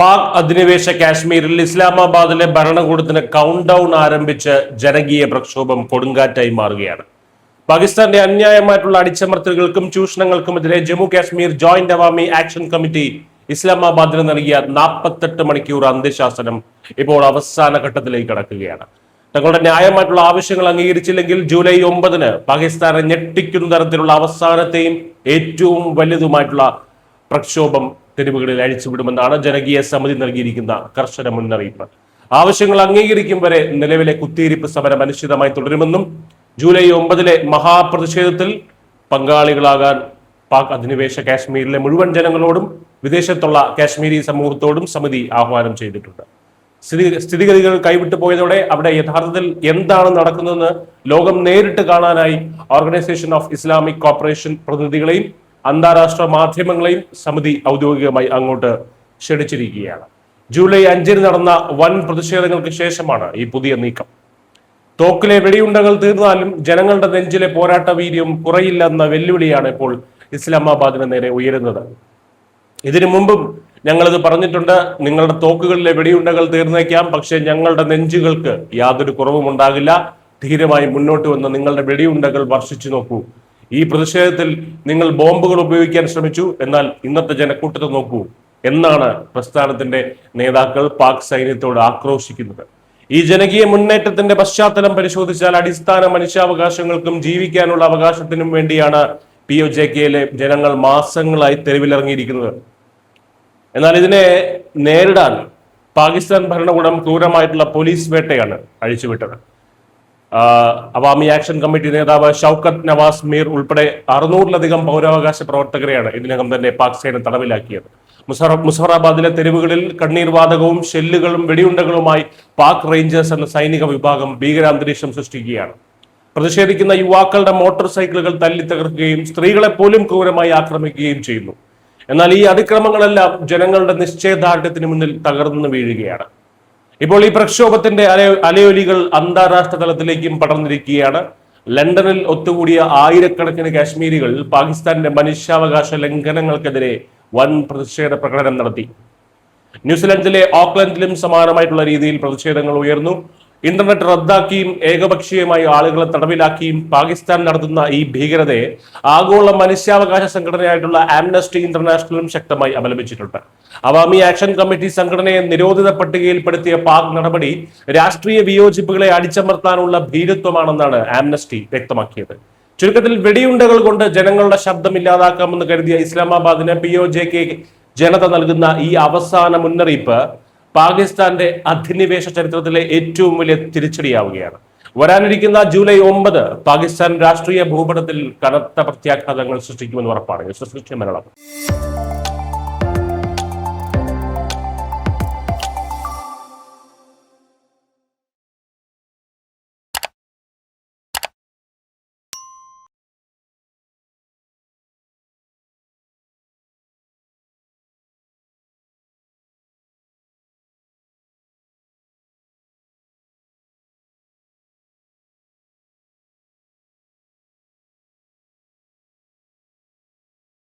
പാക് അധിനിവേശ കാശ്മീരിൽ ഇസ്ലാമാബാദിലെ ഭരണകൂടത്തിന് കൗണ്ട് ഡൗൺ ആരംഭിച്ച് ജനകീയ പ്രക്ഷോഭം കൊടുങ്കാറ്റായി മാറുകയാണ്. പാകിസ്ഥാന്റെ അന്യായമായിട്ടുള്ള അടിച്ചമർത്തലുകൾക്കും ചൂഷണങ്ങൾക്കുമെതിരെ Jammu Kashmir joint Awami action committee ഇസ്ലാമാബാദിന് നൽകിയ 48 മണിക്കൂർ അന്ത്യശാസനം ഇപ്പോൾ അവസാന ഘട്ടത്തിലേക്ക് കടക്കുകയാണ്. തങ്ങളുടെ ന്യായമായിട്ടുള്ള ആവശ്യങ്ങൾ അംഗീകരിച്ചില്ലെങ്കിൽ ജൂലൈ 9-ന് പാകിസ്ഥാനെ ഞെട്ടിക്കുന്ന തരത്തിലുള്ള അവസാനത്തെയും ഏറ്റവും വലുതുമായിട്ടുള്ള പ്രക്ഷോഭം തെരുവുകളിൽ അഴിച്ചുവിടുമെന്നാണ് ജനകീയ സമിതി നൽകിയിരിക്കുന്ന കർശന മുന്നറിയിപ്പ്. ആവശ്യങ്ങൾ അംഗീകരിക്കും വരെ നിലവിലെ കുത്തിയിരിപ്പ് സമരം അനിശ്ചിതമായി തുടരുമെന്നും ജൂലൈ 9-ലെ മഹാപ്രതിഷേധത്തിൽ പങ്കാളികളാകാൻ പാക് അധിനിവേശ കാശ്മീരിലെ മുഴുവൻ ജനങ്ങളോടും വിദേശത്തുള്ള കാശ്മീരി സമൂഹത്തോടും സമിതി ആഹ്വാനം ചെയ്തിട്ടുണ്ട്. സ്ഥിതിഗതികൾ കൈവിട്ടു പോയതോടെ അവിടെ യഥാർത്ഥത്തിൽ എന്താണ് നടക്കുന്നതെന്ന് ലോകം നേരിട്ട് കാണാനായി ഓർഗനൈസേഷൻ ഓഫ് ഇസ്ലാമിക് കോപ്പറേഷൻ പ്രതിനിധികളെയും അന്താരാഷ്ട്ര മാധ്യമങ്ങളെയും സമിതി ഔദ്യോഗികമായി അങ്ങോട്ട് ക്ഷണിച്ചിരിക്കുകയാണ്. ജൂലൈ 5-ന് നടന്ന വൻ പ്രതിഷേധങ്ങൾക്ക് ശേഷമാണ് ഈ പുതിയ നീക്കം. തോക്കിലെ വെടിയുണ്ടകൾ തീർന്നാലും ജനങ്ങളുടെ നെഞ്ചിലെ പോരാട്ട വീര്യം കുറയില്ലെന്ന വെല്ലുവിളിയാണ് ഇപ്പോൾ ഇസ്ലാമാബാദിന് നേരെ ഉയരുന്നത്. ഇതിനു മുമ്പും ഞങ്ങളിത് പറഞ്ഞിട്ടുണ്ട്. നിങ്ങളുടെ തോക്കുകളിലെ വെടിയുണ്ടകൾ തീർന്നേക്കാം, പക്ഷെ ഞങ്ങളുടെ നെഞ്ചുകൾക്ക് യാതൊരു കുറവും ഉണ്ടാകില്ല. ധീരമായി മുന്നോട്ട് വന്ന് നിങ്ങളുടെ വെടിയുണ്ടകൾ വർഷിച്ചു നോക്കൂ. ഈ പ്രതിഷേധത്തിൽ നിങ്ങൾ ബോംബുകൾ ഉപയോഗിക്കാൻ ശ്രമിച്ചു, എന്നാൽ ഇന്നത്തെ ജനക്കൂട്ടത്തെ നോക്കൂ എന്നാണ് പ്രസ്ഥാനത്തിന്റെ നേതാക്കൾ പാക് സൈന്യത്തോട് ആക്രോശിക്കുന്നത്. ഈ ജനകീയ മുന്നേറ്റത്തിന്റെ പശ്ചാത്തലം പരിശോധിച്ചാൽ അടിസ്ഥാന മനുഷ്യാവകാശങ്ങൾക്കും ജീവിക്കാനുള്ള അവകാശത്തിനും വേണ്ടിയാണ് POJKയിലെ ജനങ്ങൾ മാസങ്ങളായി തെരുവിലിറങ്ങിയിരിക്കുന്നത്. എന്നാൽ ഇതിനെ നേരിടാൻ പാകിസ്ഥാൻ ഭരണകൂടം ക്രൂരമായിട്ടുള്ള പോലീസ് വേട്ടയാണ് അഴിച്ചുവിട്ടത്. അവാമി ആക്ഷൻ കമ്മിറ്റി നേതാവ് ഷൗക്കത്ത് നവാസ് മീർ ഉൾപ്പെടെ 600-ലധികം പൗരാവകാശ പ്രവർത്തകരെയാണ് ഇതിനകം തന്നെ പാക് സേന തടവിലാക്കിയത്. മുസഫറാബാദിലെ തെരുവുകളിൽ കണ്ണീർ വാതകവും ഷെല്ലുകളും വെടിയുണ്ടകളുമായി പാക് റേഞ്ചേഴ്സ് എന്ന സൈനിക വിഭാഗം ഭീകരാന്തരീക്ഷം സൃഷ്ടിക്കുകയാണ്. പ്രതിഷേധിക്കുന്ന യുവാക്കളുടെ മോട്ടോർ സൈക്കിളുകൾ തല്ലി തകർക്കുകയും സ്ത്രീകളെ പോലും ക്രൂരമായി ആക്രമിക്കുകയും ചെയ്യുന്നു. എന്നാൽ ഈ അതിക്രമങ്ങളെല്ലാം ജനങ്ങളുടെ നിശ്ചയദാർഢ്യത്തിന് മുന്നിൽ തകർന്നു വീഴുകയാണ്. ഇപ്പോൾ ഈ പ്രക്ഷോഭത്തിന്റെ അലയൊലികൾ അന്താരാഷ്ട്ര തലത്തിലേക്കും പടർന്നിരിക്കുകയാണ്. ലണ്ടനിൽ ഒത്തുകൂടിയ ആയിരക്കണക്കിന് കാശ്മീരികൾ പാകിസ്ഥാന്റെ മനുഷ്യാവകാശ ലംഘനങ്ങൾക്കെതിരെ വൻ പ്രതിഷേധ പ്രകടനം നടത്തി. ന്യൂസിലൻഡിലെ ഓക്ലൻഡിലും സമാനമായിട്ടുള്ള രീതിയിൽ പ്രതിഷേധങ്ങൾ ഉയർന്നു. ഇന്റർനെറ്റ് റദ്ദാക്കിയും ഏകപക്ഷീയമായി ആളുകളെ തടവിലാക്കിയും പാകിസ്ഥാൻ നടത്തുന്ന ഈ ഭീകരതയെ ആഗോള മനുഷ്യാവകാശ സംഘടനയായിട്ടുള്ള ആംനസ്റ്റി ഇന്റർനാഷണലും ശക്തമായി അപലപിച്ചിട്ടുണ്ട്. അവാമി ആക്ഷൻ കമ്മിറ്റി സംഘടനയെ നിരോധിത പട്ടികയിൽപ്പെടുത്തിയ പാക് നടപടി രാഷ്ട്രീയ വിയോജിപ്പുകളെ അടിച്ചമർത്താനുള്ള ഭീരുത്വമാണെന്നാണ് ആംനസ്റ്റി വ്യക്തമാക്കിയത്. ചുരുക്കത്തിൽ വെടിയുണ്ടകൾ കൊണ്ട് ജനങ്ങളുടെ ശബ്ദം ഇല്ലാതാക്കാമെന്ന് കരുതിയ ഇസ്ലാമാബാദിന് POJK ജനത നൽകുന്ന ഈ അവസാന മുന്നറിയിപ്പ് പാകിസ്ഥാന്റെ അധിനിവേശ ചരിത്രത്തിലെ ഏറ്റവും വലിയ തിരിച്ചടിയാവുകയാണ്. വരാനിരിക്കുന്ന ജൂലൈ 9 പാകിസ്ഥാൻ രാഷ്ട്രീയ ഭൂപടത്തിൽ കനത്ത പ്രത്യാഘാതങ്ങൾ സൃഷ്ടിക്കുമെന്ന് ഉറപ്പാണ്. മലയാളം.